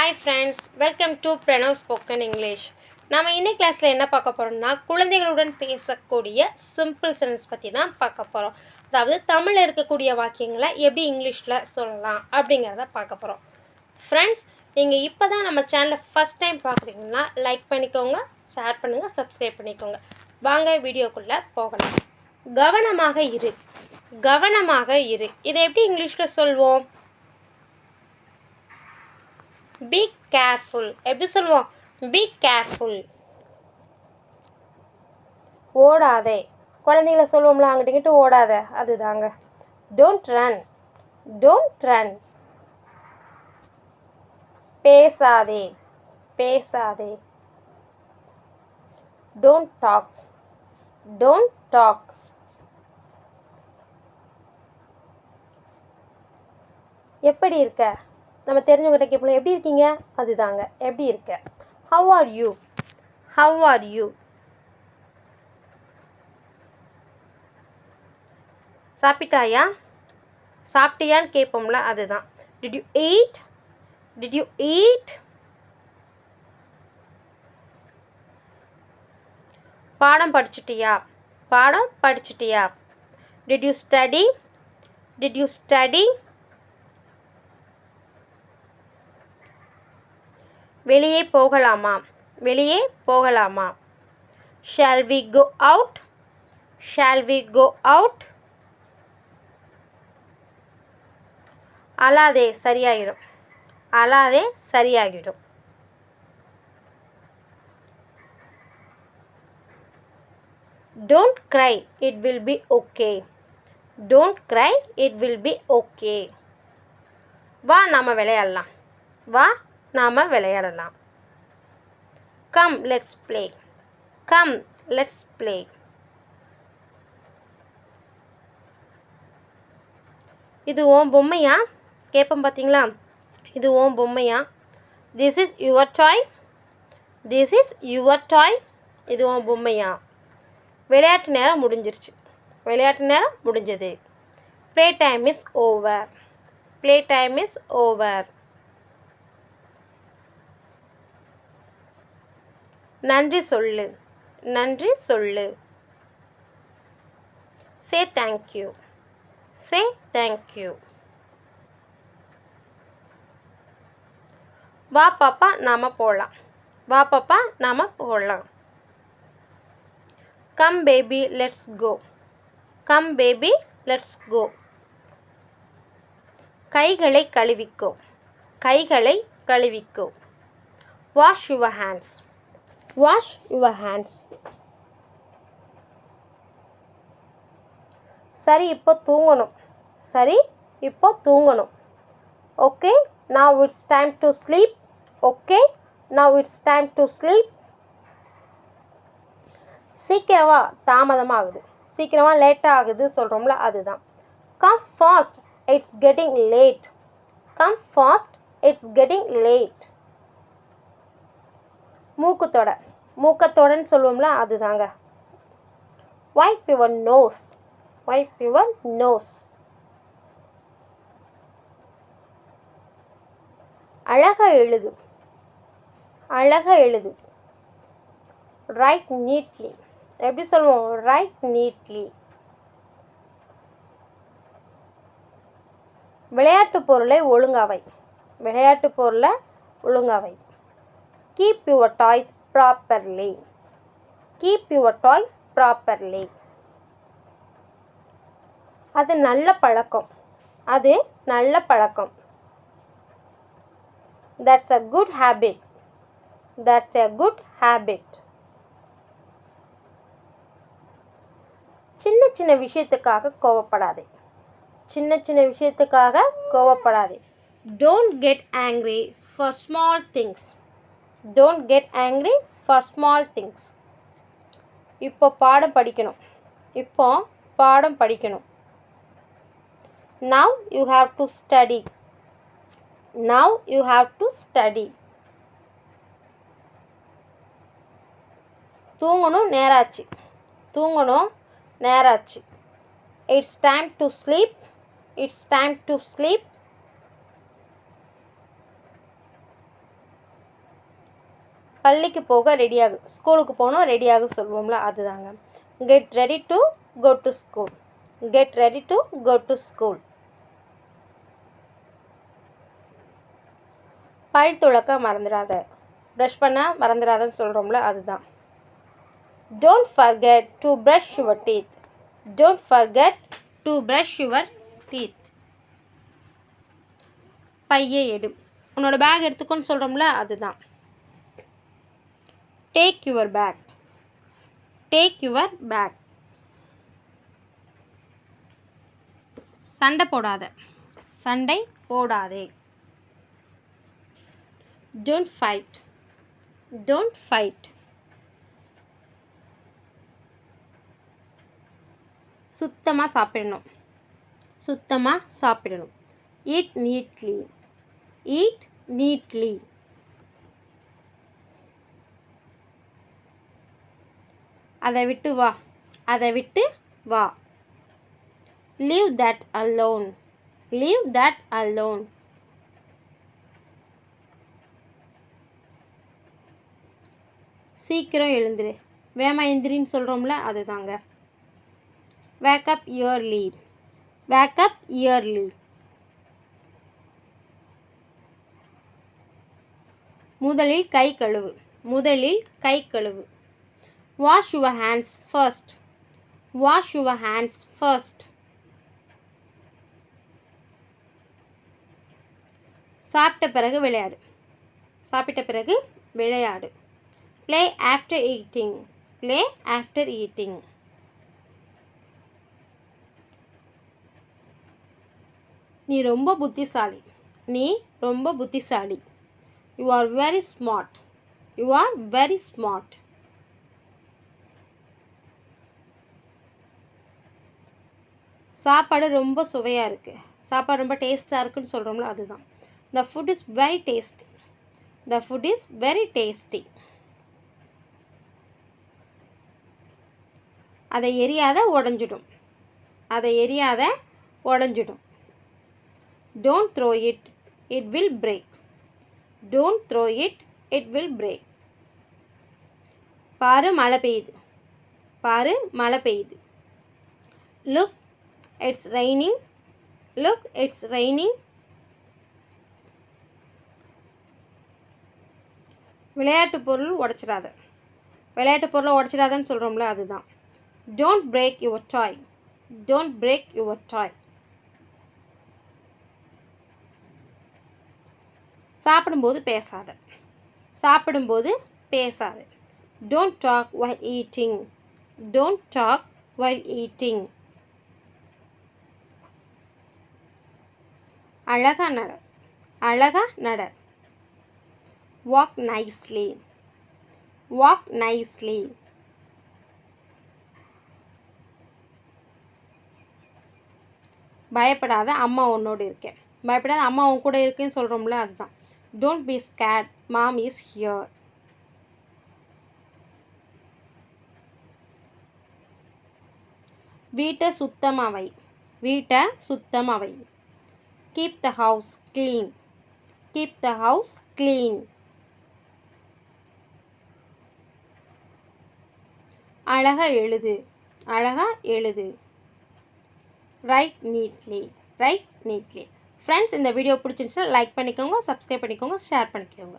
Hi friends, welcome to Pranav spoken English. நம்ம இன்னைக்கு கிளாஸில் என்ன பார்க்க போகிறோம்னா, குழந்தைகளுடன் பேசக்கூடிய சிம்பிள் சென்டென்ஸ் பற்றி தான் பார்க்க போகிறோம். அதாவது தமிழில் இருக்கக்கூடிய வாக்கியங்களை எப்படி இங்கிலீஷில் சொல்லலாம் அப்படிங்கிறத பார்க்க போகிறோம். ஃப்ரெண்ட்ஸ், நீங்கள் இப்போ தான் நம்ம சேனலை ஃபஸ்ட் டைம் பார்க்குறீங்கன்னா லைக் பண்ணிக்கோங்க, ஷேர் பண்ணுங்கள், சப்ஸ்கிரைப் பண்ணிக்கோங்க. வாங்க வீடியோக்குள்ளே போகலாம். கவனமாக இரு. கவனமாக இரு, இதை எப்படி இங்கிலீஷில் சொல்வோம்? Be careful. எப்படி சொல்லுவோம்? Be careful. ஓடாதே. குழந்தைங்கள சொல்லுவோம்ல, அங்கிட்டு ஓடாத, அதுதாங்க. Don't run. Don't run. பேசாதே. பேசாதே. Don't talk. Don't talk. எப்படி இருக்க? நம்ம தெரிஞ்சவங்ககிட்ட கேட்போம், எப்படி இருக்கீங்க? அதுதாங்க, எப்படி இருக்க. How are you? How are you? சாப்பிட்டாயா? சாப்பிட்டியான்னு கேட்போம்ல, அதுதான். Did you eat? Did you eat? பாடம் படிச்சிட்டியா? பாடம் படிச்சிட்டியா? Did you study? Did you study? வெளியே போகலாமா? வெளியே போகலாமா? Shall we go out? Shall we go out? அழாதே, சரியாயிடும். அழாதே, சரியாகிடும். Don't cry, it will be okay. Don't cry, it will be okay. வா, நாம் விளையாடலாம். வா, நாம் விளையாடலாம். Come let's play. Come let's play. இது உன் பொம்மையா? கேட்போம் பார்த்தீங்களா? இது உன் பொம்மையா? This is your toy. This is your toy. இது உன் பொம்மையா? விளையாட்டு நேரம் முடிஞ்சிருச்சு. விளையாட்டு நேரம் முடிஞ்சது. Play time is over. Play time is over. நன்றி சொல்லு. நன்றி சொல்லு. Say thank you. Say thank you. வா பாப்பா, நாம் போகலாம். வா பாப்பா, நாம் போகலாம். Come baby let's go. Come baby let's go. கைகளை கழுவிக்கோ. கைகளை கழுவிக்கோ. Wash your hands. Wash your hands. சரி, இப்போ தூங்கணும். சரி, இப்போ தூங்கணும். Okay, now it's time to sleep. Okay, now it's time to sleep. சீக்கிரமாக தாமதமாக ஆகுது. சீக்கிரமாக லேட்டாக ஆகுது சொல்கிறோம்ல, அதுதான். Come fast, it's getting late. Come fast, it's getting late. மூக்குத்தொடை. மூக்கத்தொடைன்னு சொல்லுவோம்ல, அதுதாங்க. Wipe your nose. Wipe your nose. அழகாக எழுது. அழகாக எழுது. Write neatly. எப்படி சொல்லுவோம்? Write neatly. விளையாட்டு பொருளை ஒழுங்காவை. விளையாட்டு பொருளை ஒழுங்காவை. Keep your toys properly. Keep your toys properly. அது நல்ல பழக்கம். அது நல்ல பழக்கம். That's a good habit. That's a good habit. சின்ன சின்ன விஷயத்துக்காக கோவப்படாதே. சின்ன சின்ன விஷயத்துக்காக கோவப்படாதே. Don't get angry for small things. Don't get angry for small things. இப்போ பாடம் படிக்கணும். இப்போ பாடம் படிக்கணும். Now you have to study. Now you have to study. தூங்கணும், நேராச்சு. தூங்கணும், நேராச்சு. It's time to sleep. It's time to sleep. பள்ளிக்கு போக ரெடியாகு, ஸ்கூலுக்கு போகணும் ரெடியாகு சொல்லுவோம்ல, அதுதாங்க. Get ready to go to school. Get ready to go to school. பல் துலக்க மறந்துடாத, ப்ரஷ் பண்ண மறந்துடாதன்னு சொல்கிறோம்ல, அதுதான். Don't forget to brush your teeth. Don't forget to brush your teeth. பையை எடு, உன்னோட பேக் எடுத்துக்கோன்னு சொல்கிறோம்ல, அதுதான். Take your bag. Take your bag. சண்டை போடாத, சண்டை போடாதே. Don't fight. Don't fight. சுத்தமாக சாப்பிடணும், சுத்தமாக சாப்பிடணும். Eat neatly. Eat neatly. அதை விட்டு வா, அதை விட்டு வா. Leave that alone. Leave that alone. சீக்கிரம் எழுந்துரு, வேமா எந்திரின்னு சொல்கிறோம்ல, அதுதாங்க. Wake up early. Wake up early. முதலில் கை கழுவு. முதலில் கை கழுவு. Wash your hands first. Wash your hands first. சாப்பிட்ட பிறகு விளையாடு. சாப்பிட்ட பிறகு விளையாடு. Play after eating. Play after eating. நீ ரொம்ப புத்திசாலி. நீ ரொம்ப புத்திசாலி. You are very smart. You are very smart. சாப்பாடு ரொம்ப சுவையாக இருக்குது, சாப்பாடு ரொம்ப டேஸ்ட்டாக இருக்குன்னு சொல்கிறோம்ல, அதுதான். The food is very tasty. The food is very tasty. அதை எரியாத உடஞ்சிடும். அதை எரியாத உடஞ்சிடும். Don't throw it. It will break. Don't throw it. It will break. பாரு மழை பெய்யுது. பாரு மழை பெய்யுது. Look, it's raining. Look, it's raining. விளையாட்டு பொருள் உடச்சிடாத. விளையாட்டு பொருளை உடச்சிடாதன்னு சொல்கிறோம்ல, அதுதான். Don't break your toy. Don't break your toy. சாப்பிடும்போது பேசாத. சாப்பிடும்போது பேசாத. Don't talk while eating. Don't talk while eating. அழகா நட. அழகா நட. Walk nicely. Walk nicely. பயப்படாத, அம்மா உன்னோடு இருக்கேன். பயப்படாத, அம்மா உன் கூட இருக்கேன்னு சொல்கிறோம்ல, அதுதான். Don't be scared. Mom is here. வீட்டை சுத்தமாக வை. வீட்டை சுத்தமாக வை. Keep the house clean. Keep the house clean. அழகா எழுது. அழகா எழுது. Write neatly. Right neatly. Friends, இந்த வீடியோ பிடிச்சிருந்துச்சுன்னா லைக் பண்ணிக்கோங்க, சப்ஸ்கிரைப் பண்ணிக்கோங்க, ஷேர் பண்ணிக்கோங்க.